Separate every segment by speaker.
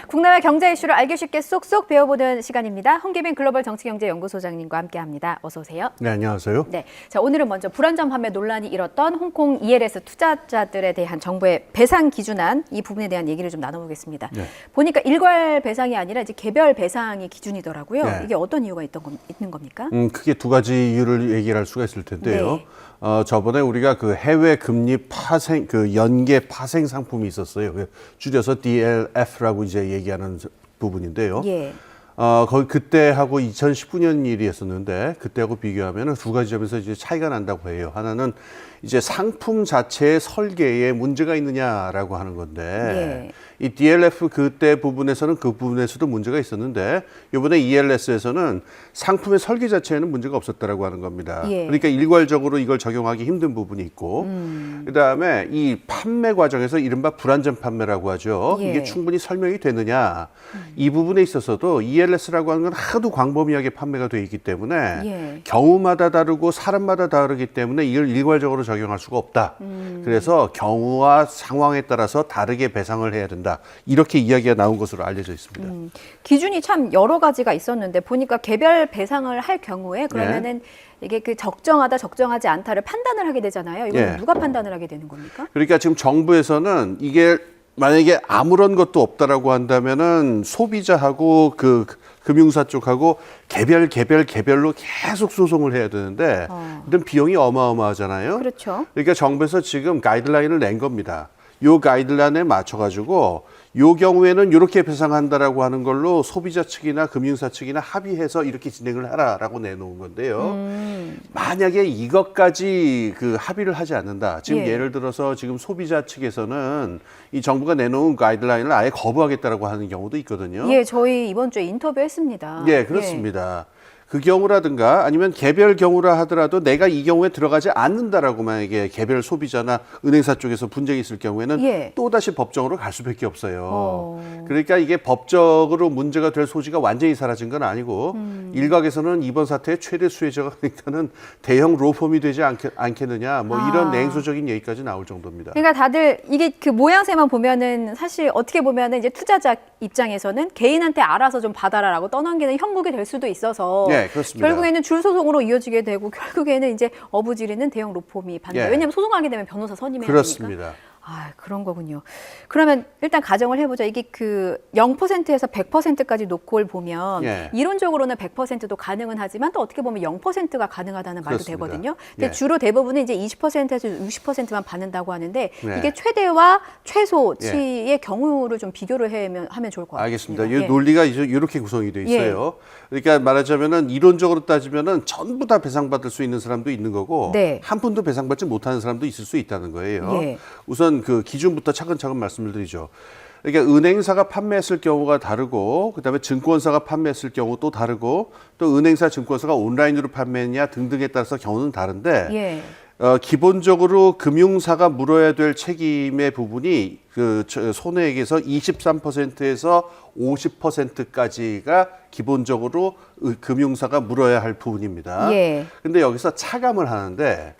Speaker 1: 국내외 경제 이슈를 알기 쉽게 쏙쏙 배워보는 시간입니다. 홍기빈 글로벌 정치경제연구소장님과 함께합니다. 어서 오세요.
Speaker 2: 네, 안녕하세요.
Speaker 1: 네, 자 오늘은 먼저 불안전 판매 논란이 일었던 홍콩 ELS 투자자들에 대한 정부의 배상 기준안 이 부분에 대한 얘기를 좀 나눠보겠습니다.
Speaker 2: 네.
Speaker 1: 보니까 일괄 배상이 아니라 이제 개별 배상이 기준이더라고요.
Speaker 2: 네.
Speaker 1: 이게 어떤 이유가 있는 겁니까?
Speaker 2: 크게 두 가지 이유를 얘기를 할 수가 있을 텐데요.
Speaker 1: 네.
Speaker 2: 저번에 우리가 그 해외 금리 파생, 그 연계 파생 상품이 있었어요. 줄여서 DLF라고 이제 얘기하는 부분인데요.
Speaker 1: 예.
Speaker 2: 거의 그때하고 2019년 일이었었는데 그때하고 비교하면 두 가지 점에서 이제 차이가 난다고 해요. 하나는 이제 상품 자체의 설계에 문제가 있느냐라고 하는 건데 이 DLF 그때 부분에서는 그 부분에서도 문제가 있었는데 이번에 ELS에서는 상품의 설계 자체에는 문제가 없었다라고 하는 겁니다.
Speaker 1: 예.
Speaker 2: 그러니까 일괄적으로 이걸 적용하기 힘든 부분이 있고 그다음에 이 판매 과정에서 이른바 불안전 판매라고 하죠.
Speaker 1: 예.
Speaker 2: 이게 충분히 설명이 되느냐 이 부분에 있어서도 ELS라고 하는 건 하도 광범위하게 판매가 돼 있기 때문에 경우마다 다르고 사람마다 다르기 때문에 이걸 일괄적으로 적용할 수가 없다. 그래서 경우와 상황에 따라서 다르게 배상을 해야 된다. 이렇게 이야기가 나온 것으로 알려져 있습니다.
Speaker 1: 기준이 참 여러 가지가 있었는데 보니까 개별 배상을 할 경우에 그러면은 이게 그 적정하다 적정하지 않다를 판단을 하게 되잖아요. 이건 누가 판단을 하게 되는 겁니까?
Speaker 2: 그러니까 지금 정부에서는 이게 만약에 아무런 것도 없다라고 한다면은 소비자하고 그 금융사 쪽하고 개별로 계속 소송을 해야 되는데 이런 비용이 어마어마하잖아요.
Speaker 1: 그렇죠.
Speaker 2: 그러니까 정부에서 지금 가이드라인을 낸 겁니다. 요 가이드라인에 맞춰가지고 요 경우에는 이렇게 배상한다라고 하는 걸로 소비자 측이나 금융사 측이나 합의해서 이렇게 진행을 하라라고 내놓은 건데요. 만약에 이것까지 그 합의를 하지 않는다. 지금 예를 들어서 지금 소비자 측에서는 이 정부가 내놓은 가이드라인을 아예 거부하겠다라고 하는 경우도 있거든요.
Speaker 1: 예, 저희 이번 주에 인터뷰했습니다.
Speaker 2: 예, 그렇습니다. 그 경우라든가 아니면 개별 경우라 하더라도 내가 이 경우에 들어가지 않는다라고 만약에 개별 소비자나 은행사 쪽에서 분쟁이 있을 경우에는 또다시 법정으로 갈 수밖에 없어요. 그러니까 이게 법적으로 문제가 될 소지가 완전히 사라진 건 아니고 일각에서는 이번 사태의 최대 수혜자가 그러니까는 대형 로펌이 되지 않겠느냐 뭐 이런 냉소적인 얘기까지 나올 정도입니다.
Speaker 1: 그러니까 다들 이게 그 모양새만 보면은 사실 어떻게 보면은 이제 투자자 입장에서는 개인한테 알아서 좀 받아라라고 떠넘기는 형국이 될 수도 있어서
Speaker 2: 그렇습니다.
Speaker 1: 결국에는 줄 소송으로 이어지게 되고 결국에는 이제 어부지리는 대형 로펌이 받는다. 왜냐하면 소송하게 되면 변호사 선임해야 하니까.
Speaker 2: 그렇습니다.
Speaker 1: 아, 그런 거군요. 그러면 일단 가정을 해보자. 이게 그 0%에서 100%까지 놓고 보면 이론적으로는 100%도 가능은 하지만 또 어떻게 보면 0%가 가능하다는 말도
Speaker 2: 그렇습니다.
Speaker 1: 되거든요. 근데 주로 대부분은 이제 20%에서 60%만 받는다고 하는데 이게 최대와 최소치의 경우를 좀 비교를 하면 좋을 것 같습니다.
Speaker 2: 알겠습니다. 이 논리가 이렇게 구성이 되어 있어요. 그러니까 말하자면은 이론적으로 따지면은 전부 다 배상받을 수 있는 사람도 있는 거고 한 푼도 배상받지 못하는 사람도 있을 수 있다는 거예요. 우선 그 기준부터 차근차근 말씀을 드리죠. 그러니까 은행사가 판매했을 경우가 다르고 그다음에 증권사가 판매했을 경우 또 다르고 또 은행사 증권사가 온라인으로 판매했냐 등등에 따라서 경우는 다른데 기본적으로 금융사가 물어야 될 책임의 부분이 그 손해액에서 23%에서 50%까지가 기본적으로 금융사가 물어야 할 부분입니다. 근데 여기서 차감을 하는데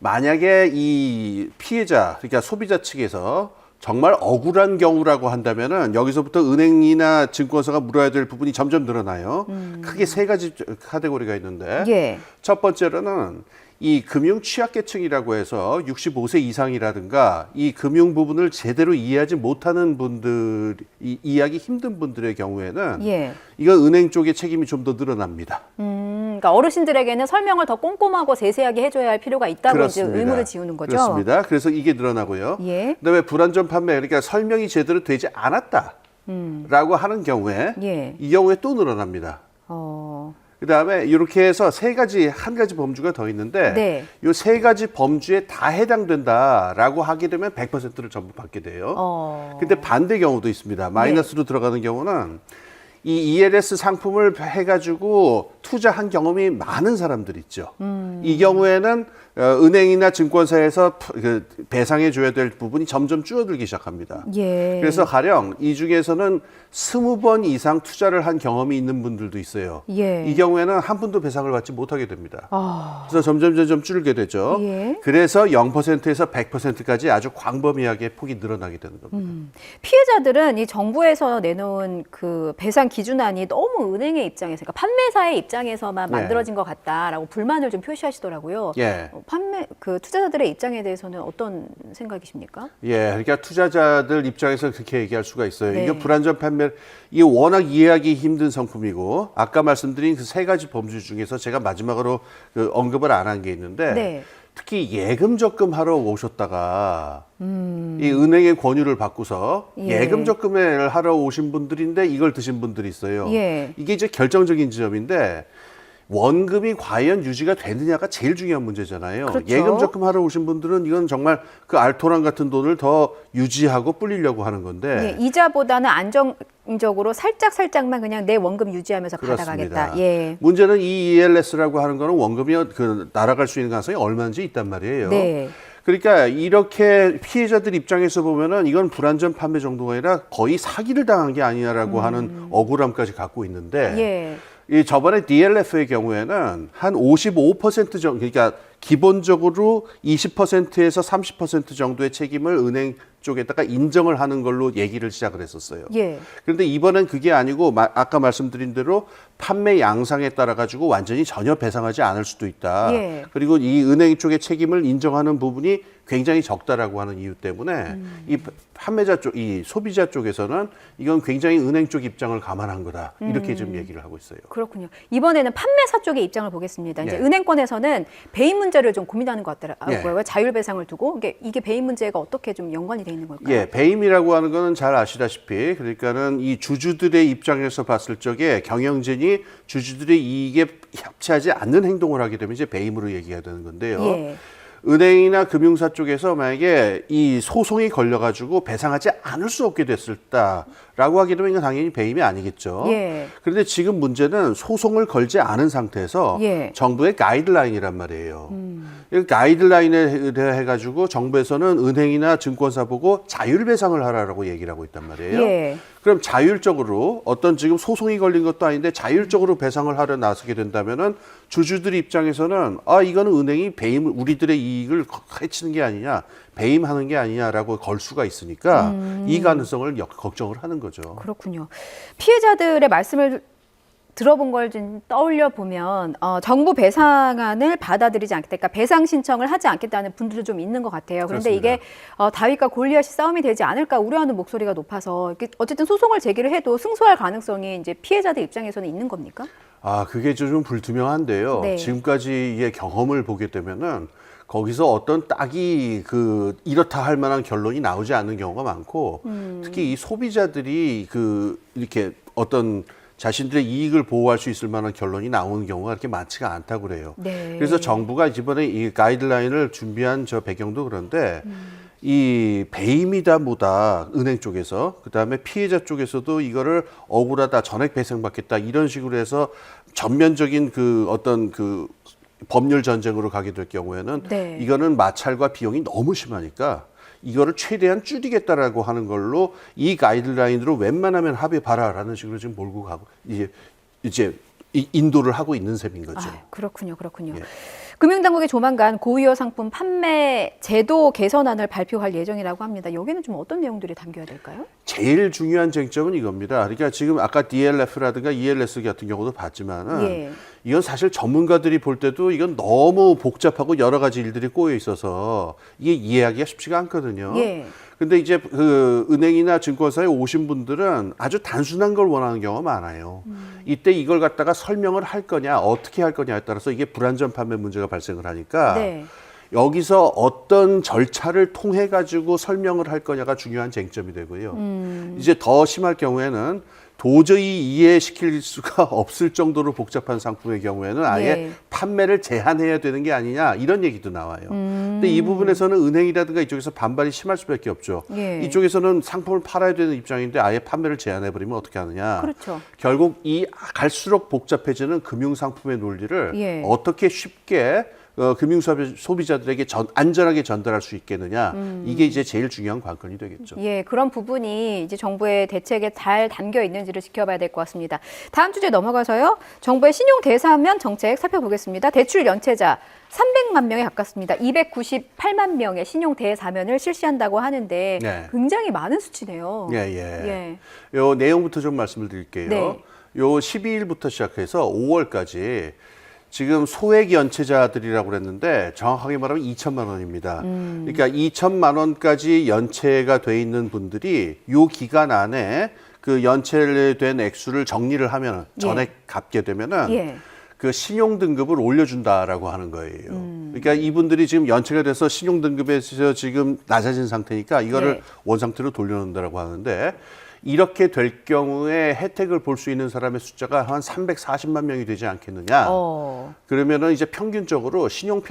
Speaker 2: 만약에 이 피해자, 그러니까 소비자 측에서 정말 억울한 경우라고 한다면은 여기서부터 은행이나 증권사가 물어야 될 부분이 점점 늘어나요. 크게 세 가지 카테고리가 있는데 첫 번째로는 이 금융 취약계층이라고 해서 65세 이상이라든가 이 금융 부분을 제대로 이해하지 못하는 분들, 이해하기 힘든 분들의 경우에는 이건 은행 쪽의 책임이 좀 더 늘어납니다.
Speaker 1: 그러니까 어르신들에게는 설명을 더 꼼꼼하고 세세하게 해줘야 할 필요가 있다고 이제 의무를 지우는 거죠.
Speaker 2: 그렇습니다. 그래서 이게 늘어나고요. 그다음에 불안전 판매, 그러니까 설명이 제대로 되지 않았다라고 하는 경우에 이 경우에 또 늘어납니다. 그다음에 이렇게 해서 한 가지 범주가 더 있는데 이 세 가지 범주에 다 해당된다라고 하게 되면 100%를 전부 받게 돼요. 근데 반대 경우도 있습니다. 마이너스로 들어가는 경우는 이 ELS 상품을 해가지고 투자한 경험이 많은 사람들 있죠. 이 경우에는 은행이나 증권사에서 그 배상해 줘야 될 부분이 점점 줄어들기 시작합니다.
Speaker 1: 예.
Speaker 2: 그래서 가령 이 중에서는 20번 이상 투자를 한 경험이 있는 분들도 있어요.
Speaker 1: 예.
Speaker 2: 이 경우에는 한 푼도 배상을 받지 못하게 됩니다. 그래서 점점 줄게 되죠.
Speaker 1: 예.
Speaker 2: 그래서 0%에서 100%까지 아주 광범위하게 폭이 늘어나게 되는 겁니다.
Speaker 1: 피해자들은 이 정부에서 내놓은 그 배상 기준안이 너무 은행의 입장에서, 그러니까 판매사의 입장에서만
Speaker 2: 네.
Speaker 1: 만들어진 것 같다라고 불만을 좀 표시하시더라고요.
Speaker 2: 예.
Speaker 1: 그 투자자들의 입장에 대해서는 어떤 생각이십니까?
Speaker 2: 예, 그러니까 투자자들 입장에서 그렇게 얘기할 수가 있어요.
Speaker 1: 네.
Speaker 2: 이게 불안전 판매, 이게 워낙 이해하기 힘든 상품이고, 아까 말씀드린 그 세 가지 범주 중에서 제가 마지막으로 그 언급을 안 한 게 있는데,
Speaker 1: 네.
Speaker 2: 특히 예금 적금 하러 오셨다가 이 은행의 권유를 받고서
Speaker 1: 예.
Speaker 2: 예금 적금을 하러 오신 분들인데 이걸 드신 분들이 있어요.
Speaker 1: 예.
Speaker 2: 이게 이제 결정적인 지점인데. 원금이 과연 유지가 되느냐가 제일 중요한 문제잖아요.
Speaker 1: 그렇죠.
Speaker 2: 예금 적금 하러 오신 분들은 이건 정말 그 알토란 같은 돈을 더 유지하고 불리려고 하는 건데.
Speaker 1: 예, 이자보다는 안정적으로 살짝만 그냥 내 원금 유지하면서 받아가겠다. 예.
Speaker 2: 문제는 이 ELS라고 하는 거는 원금이 그 날아갈 수 있는 가능성이 얼마든지 있단 말이에요.
Speaker 1: 네.
Speaker 2: 그러니까 이렇게 피해자들 입장에서 보면은 이건 불안전 판매 정도가 아니라 거의 사기를 당한 게 아니냐라고 하는 억울함까지 갖고 있는데.
Speaker 1: 예.
Speaker 2: 이 저번에 DLF의 경우에는 한 55% 정도, 그러니까 기본적으로 20%에서 30% 정도의 책임을 은행 쪽에다가 인정을 하는 걸로 얘기를 시작을 했었어요.
Speaker 1: 예.
Speaker 2: 그런데 이번엔 그게 아니고 아까 말씀드린 대로 판매 양상에 따라 가지고 완전히 전혀 배상하지 않을 수도 있다.
Speaker 1: 예.
Speaker 2: 그리고 이 은행 쪽의 책임을 인정하는 부분이 굉장히 적다라고 하는 이유 때문에 이 판매자 쪽, 이 소비자 쪽에서는 이건 굉장히 은행 쪽 입장을 감안한 거다. 이렇게 좀 얘기를 하고 있어요.
Speaker 1: 그렇군요. 이번에는 판매사 쪽의 입장을 보겠습니다. 이제
Speaker 2: 예.
Speaker 1: 은행권에서는 배임 문제를 좀 고민하는 것 같더라고요.
Speaker 2: 예.
Speaker 1: 자율 배상을 두고 이게 배임 문제가 어떻게 좀 연관이 돼 있는 걸까요?
Speaker 2: 예, 배임이라고 하는 거는 잘 아시다시피 그러니까는 이 주주들의 입장에서 봤을 적에 경영진이 주주들의 이익에 합치하지 않는 행동을 하게 되면 이제 배임으로 얘기가 되는 건데요.
Speaker 1: 예.
Speaker 2: 은행이나 금융사 쪽에서 만약에 이 소송이 걸려가지고 배상하지 않을 수 없게 됐을다라고 하게 되면 이건 당연히 배임이 아니겠죠.
Speaker 1: 예.
Speaker 2: 그런데 지금 문제는 소송을 걸지 않은 상태에서
Speaker 1: 예.
Speaker 2: 정부의 가이드라인이란 말이에요. 이 가이드라인에 해가지고 정부에서는 은행이나 증권사 보고 자율 배상을 하라라고 얘기를 하고 있단 말이에요.
Speaker 1: 예.
Speaker 2: 그럼 자율적으로 어떤 지금 소송이 걸린 것도 아닌데 자율적으로 배상을 하려 나서게 된다면은 주주들 입장에서는 이거는 은행이 배임 우리들의 이익을 해치는 게 아니냐 배임하는 게 아니냐라고 걸 수가 있으니까 이 가능성을 걱정을 하는 거죠.
Speaker 1: 그렇군요. 피해자들의 말씀을 들어본 걸 좀 떠올려 보면 정부 배상안을 받아들이지 않겠다, 그러니까 배상 신청을 하지 않겠다는 분들도 좀 있는 것 같아요. 그런데
Speaker 2: 그렇습니다.
Speaker 1: 이게 다윗과 골리앗이 싸움이 되지 않을까 우려하는 목소리가 높아서 어쨌든 소송을 제기를 해도 승소할 가능성이 이제 피해자들 입장에서는 있는 겁니까?
Speaker 2: 그게 좀 불투명한데요.
Speaker 1: 네.
Speaker 2: 지금까지의 경험을 보게 되면은 거기서 어떤 딱이 이렇다 할 만한 결론이 나오지 않는 경우가 많고 특히 이 소비자들이 이렇게 어떤 자신들의 이익을 보호할 수 있을 만한 결론이 나오는 경우가 그렇게 많지가 않다고 그래요.
Speaker 1: 네.
Speaker 2: 그래서 정부가 이번에 이 가이드라인을 준비한 저 배경도 그런데 이 배임이다 뭐다 은행 쪽에서 그다음에 피해자 쪽에서도 이거를 억울하다 전액 배상받겠다 이런 식으로 해서 전면적인 어떤 법률 전쟁으로 가게 될 경우에는
Speaker 1: 네.
Speaker 2: 이거는 마찰과 비용이 너무 심하니까 이거를 최대한 줄이겠다라고 하는 걸로 이 가이드라인으로 웬만하면 합의 봐라라는 식으로 지금 몰고 가고 이제 인도를 하고 있는 셈인 거죠.
Speaker 1: 그렇군요.
Speaker 2: 예.
Speaker 1: 금융당국이 조만간 고위험 상품 판매 제도 개선안을 발표할 예정이라고 합니다. 여기는 좀 어떤 내용들이 담겨야 될까요?
Speaker 2: 제일 중요한 쟁점은 이겁니다. 그러니까 지금 아까 DLF라든가 ELS 같은 경우도 봤지만은
Speaker 1: 예.
Speaker 2: 이건 사실 전문가들이 볼 때도 이건 너무 복잡하고 여러 가지 일들이 꼬여 있어서 이게 이해하기가 쉽지가 않거든요.
Speaker 1: 예.
Speaker 2: 근데 이제 은행이나 증권사에 오신 분들은 아주 단순한 걸 원하는 경우가 많아요. 이때 이걸 갖다가 설명을 할 거냐, 어떻게 할 거냐에 따라서 이게 불안전 판매 문제가 발생을 하니까
Speaker 1: 네.
Speaker 2: 여기서 어떤 절차를 통해 가지고 설명을 할 거냐가 중요한 쟁점이 되고요. 이제 더 심할 경우에는 도저히 이해시킬 수가 없을 정도로 복잡한 상품의 경우에는 아예
Speaker 1: 예.
Speaker 2: 판매를 제한해야 되는 게 아니냐 이런 얘기도 나와요. 근데 이 부분에서는 은행이라든가 이쪽에서 반발이 심할 수밖에 없죠.
Speaker 1: 예.
Speaker 2: 이쪽에서는 상품을 팔아야 되는 입장인데 아예 판매를 제한해버리면 어떻게 하느냐.
Speaker 1: 그렇죠.
Speaker 2: 결국 이 갈수록 복잡해지는 금융상품의 논리를
Speaker 1: 예.
Speaker 2: 어떻게 쉽게 금융 소비자들에게 안전하게 전달할 수 있겠느냐. 이게 이제 제일 중요한 관건이 되겠죠.
Speaker 1: 예, 그런 부분이 이제 정부의 대책에 잘 담겨 있는지를 지켜봐야 될 것 같습니다. 다음 주제 넘어가서요. 정부의 신용 대사면 정책 살펴보겠습니다. 대출 연체자 300만 명에 가깝습니다. 298만 명의 신용 대사면을 실시한다고 하는데
Speaker 2: 네.
Speaker 1: 굉장히 많은 수치네요.
Speaker 2: 예. 요 내용부터 좀 말씀을 드릴게요.
Speaker 1: 네.
Speaker 2: 요 12일부터 시작해서 5월까지 지금 소액 연체자들이라고 그랬는데 정확하게 말하면 2천만 원입니다. 그러니까 2천만 원까지 연체가 돼 있는 분들이 요 기간 안에 그 연체된 액수를 정리를 하면 전액 갚게 되면은 그 신용 등급을 올려준다라고 하는 거예요. 그러니까 이분들이 지금 연체가 돼서 신용 등급에서 지금 낮아진 상태니까 이거를 원 상태로 돌려놓는다라고 하는데 이렇게 될 경우에 혜택을 볼 수 있는 사람의 숫자가 한 340만 명이 되지 않겠느냐. 그러면은 이제 평균적으로 신용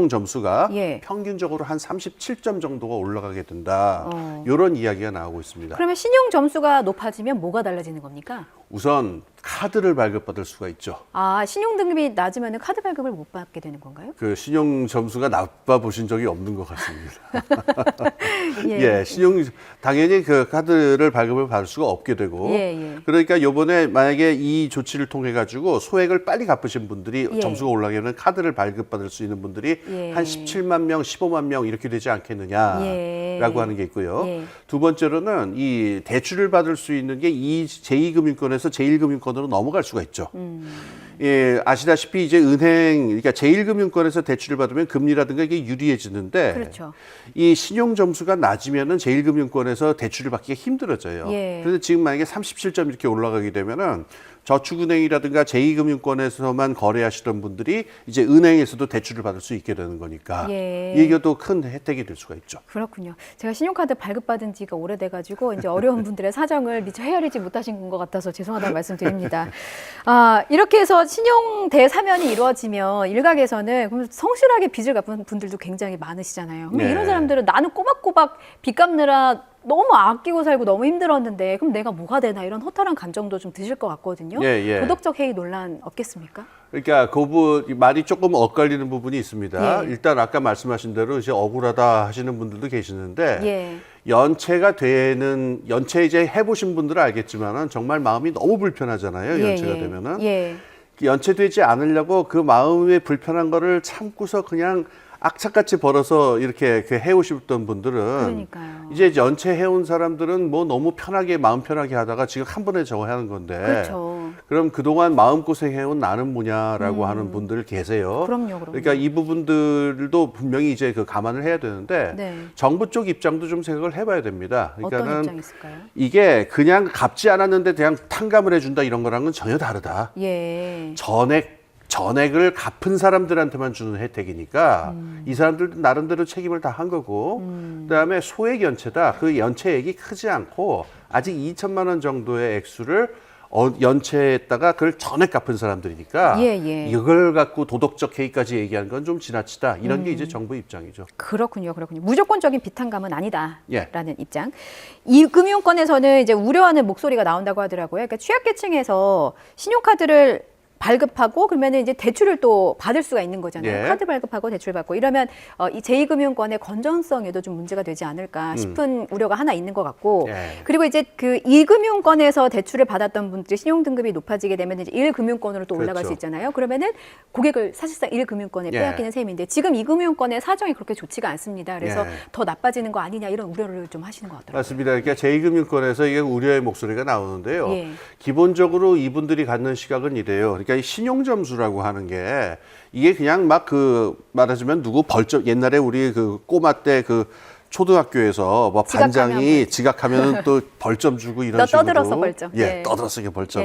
Speaker 2: 점수가 평균적으로 한 37점 정도가 올라가게 된다. 이런 이야기가 나오고 있습니다.
Speaker 1: 그러면 신용 점수가 높아지면 뭐가 달라지는 겁니까?
Speaker 2: 우선 카드를 발급받을 수가 있죠.
Speaker 1: 아, 신용 등급이 낮으면 카드 발급을 못 받게 되는 건가요?
Speaker 2: 그 신용 점수가 나빠 보신 적이 없는 것 같습니다.
Speaker 1: 예.
Speaker 2: 당연히 그 카드를 발급을 받을 수가 없게 되고, 그러니까 요번에 만약에 이 조치를 통해 가지고 소액을 빨리 갚으신 분들이 점수가 올라가게 되면 카드를 발급받을 수 있는 분들이 한 17만 명, 15만 명 이렇게 되지 않겠느냐라고 하는 게 있고요. 두 번째로는 이 대출을 받을 수 있는 게 이 제2금융권에서 제1금융권으로 넘어갈 수가 있죠. 예, 아시다시피 이제 그러니까 제1금융권에서 대출을 받으면 금리라든가 이게 유리해지는데,
Speaker 1: 그렇죠.
Speaker 2: 이 신용 점수가 낮으면은 제1금융권에서 대출을 받기가 힘들어져요. 그래서 지금 만약에 37점 이렇게 올라가게 되면은 저축은행이라든가 제2금융권에서만 거래하시던 분들이 이제 은행에서도 대출을 받을 수 있게 되는 거니까 이게 또 큰 혜택이 될 수가 있죠.
Speaker 1: 그렇군요. 제가 신용카드 발급받은 지가 오래돼가지고 이제 어려운 분들의 사정을 미처 헤아리지 못하신 것 같아서 죄송하다는 말씀드립니다. 아, 이렇게 해서 신용 대사면이 이루어지면 일각에서는 그럼 성실하게 빚을 갚은 분들도 굉장히 많으시잖아요. 그럼 이런 사람들은 나는 꼬박꼬박 빚 갚느라 너무 아끼고 살고 너무 힘들었는데 그럼 내가 뭐가 되나 이런 허탈한 감정도 좀 드실 것 같거든요. 도덕적 해이 논란 없겠습니까?
Speaker 2: 그러니까 말이 조금 엇갈리는 부분이 있습니다. 일단 아까 말씀하신 대로 이제 억울하다 하시는 분들도 계시는데 연체 이제 해보신 분들은 알겠지만은 정말 마음이 너무 불편하잖아요. 연체가 되면은 연체되지 않으려고 그 마음의 불편한 거를 참고서 그냥 악착같이 벌어서 이렇게 해오셨던 분들은 이제 연체해온 사람들은 뭐 너무 편하게 마음 편하게 하다가 지금 한 번에 저거 하는 건데 그럼 그동안 마음고생해온 나는 뭐냐라고 하는 분들 계세요.
Speaker 1: 그럼요.
Speaker 2: 그러니까 이 부분들도 분명히 이제 감안을 해야 되는데 정부 쪽 입장도 좀 생각을 해봐야 됩니다. 그러니까는
Speaker 1: 어떤 입장이 있을까요?
Speaker 2: 이게 그냥 갚지 않았는데 그냥 탕감을 해준다 이런 거랑은 전혀 다르다. 전액을 갚은 사람들한테만 주는 혜택이니까 이 사람들도 나름대로 책임을 다 한 거고 그다음에 소액 연체다. 그 연체액이 크지 않고 아직 2천만 원 정도의 액수를 연체했다가 그걸 전액 갚은 사람들이니까 이걸 갖고 도덕적 해이까지 얘기하는 건 좀 지나치다. 이런 게 이제 정부 입장이죠.
Speaker 1: 그렇군요. 무조건적인 비탄감은 아니다라는 입장. 이 금융권에서는 이제 우려하는 목소리가 나온다고 하더라고요. 그러니까 취약계층에서 신용카드를 발급하고 그러면 이제 대출을 또 받을 수가 있는 거잖아요. 카드 발급하고 대출 받고 이러면 이 제2금융권의 건전성에도 좀 문제가 되지 않을까 싶은 우려가 하나 있는 것 같고 그리고 이제 그 2금융권에서 대출을 받았던 분들이 신용 등급이 높아지게 되면 이제 1금융권으로 또 올라갈 수 있잖아요. 그러면은 고객을 사실상 1금융권에 빼앗기는 셈인데 지금 2금융권의 사정이 그렇게 좋지가 않습니다. 그래서 더 나빠지는 거 아니냐 이런 우려를 좀 하시는 것 같더라고요.
Speaker 2: 맞습니다. 그러니까 제2금융권에서 이게 우려의 목소리가 나오는데요. 기본적으로 이분들이 갖는 시각은 이래요. 그러니까 이 신용점수라고 하는 게 이게 그냥 막 말하자면 누구 벌점 옛날에 우리 꼬마 때 초등학교에서 뭐 반장이 지각하면 또 벌점 주고 이런 식으로
Speaker 1: 떠들어서 벌점.
Speaker 2: 떠들어서 벌점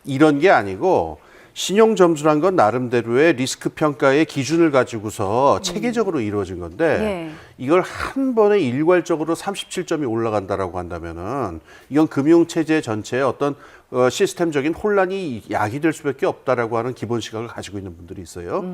Speaker 2: 이런 게 아니고 신용점수란 건 나름대로의 리스크 평가의 기준을 가지고서 체계적으로 이루어진 건데 이걸 한 번에 일괄적으로 37점이 올라간다라고 한다면은 이건 금융체제 전체의 어떤 시스템적인 혼란이 야기될 수밖에 없다라고 하는 기본 시각을 가지고 있는 분들이 있어요.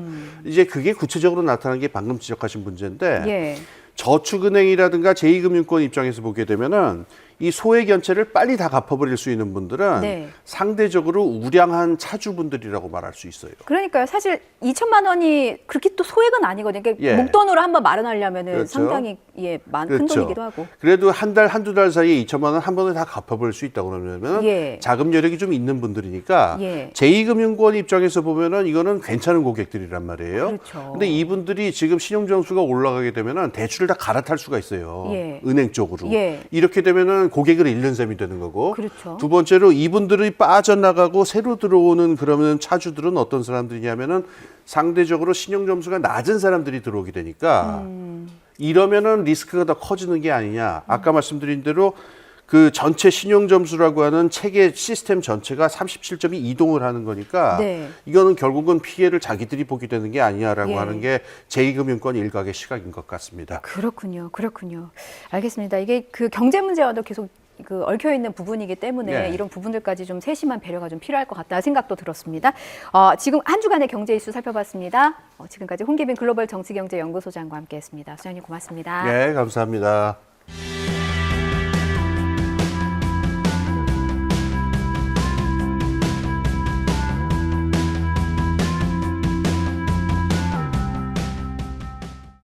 Speaker 2: 이제 그게 구체적으로 나타난 게 방금 지적하신 문제인데 저축은행이라든가 제2금융권 입장에서 보게 되면은 이 소액 연체를 빨리 다 갚아버릴 수 있는 분들은
Speaker 1: 네.
Speaker 2: 상대적으로 우량한 차주분들이라고 말할 수 있어요.
Speaker 1: 그러니까요. 사실 2천만 원이 그렇게 또 소액은 아니거든요. 그러니까
Speaker 2: 예.
Speaker 1: 목돈으로 한번 마련하려면은
Speaker 2: 그렇죠.
Speaker 1: 상당히 큰
Speaker 2: 그렇죠.
Speaker 1: 돈이기도 하고.
Speaker 2: 그래도 한 달, 한두 달 사이에 2천만 원 한 번에 다 갚아버릴 수 있다고 그러면
Speaker 1: 예.
Speaker 2: 자금 여력이 좀 있는 분들이니까
Speaker 1: 예.
Speaker 2: 제2금융권 입장에서 보면은 이거는 괜찮은 고객들이란 말이에요.
Speaker 1: 그렇죠.
Speaker 2: 근데 이분들이 지금 신용점수가 올라가게 되면은 대출을 다 갈아탈 수가 있어요.
Speaker 1: 예.
Speaker 2: 은행 쪽으로.
Speaker 1: 예.
Speaker 2: 이렇게 되면은 고객을 잃는 셈이 되는 거고.
Speaker 1: 그렇죠.
Speaker 2: 두 번째로 이분들이 빠져나가고 새로 들어오는 그러면 차주들은 어떤 사람들이냐면은 상대적으로 신용점수가 낮은 사람들이 들어오게 되니까 이러면은 리스크가 더 커지는 게 아니냐. 아까 말씀드린 대로 그 전체 신용점수라고 하는 체계 시스템 전체가 37점이 이동을 하는 거니까
Speaker 1: 네.
Speaker 2: 이거는 결국은 피해를 자기들이 보게 되는 게 아니냐라고
Speaker 1: 예.
Speaker 2: 하는 게 제2금융권 일각의 시각인 것 같습니다.
Speaker 1: 그렇군요. 알겠습니다. 이게 그 경제 문제와도 계속 그 얽혀 있는 부분이기 때문에
Speaker 2: 네.
Speaker 1: 이런 부분들까지 좀 세심한 배려가 좀 필요할 것 같다 생각도 들었습니다. 지금 한 주간의 경제 이슈 살펴봤습니다. 지금까지 홍기빈 글로벌 정치경제연구소장과 함께했습니다. 소장님 고맙습니다.
Speaker 2: 네, 감사합니다.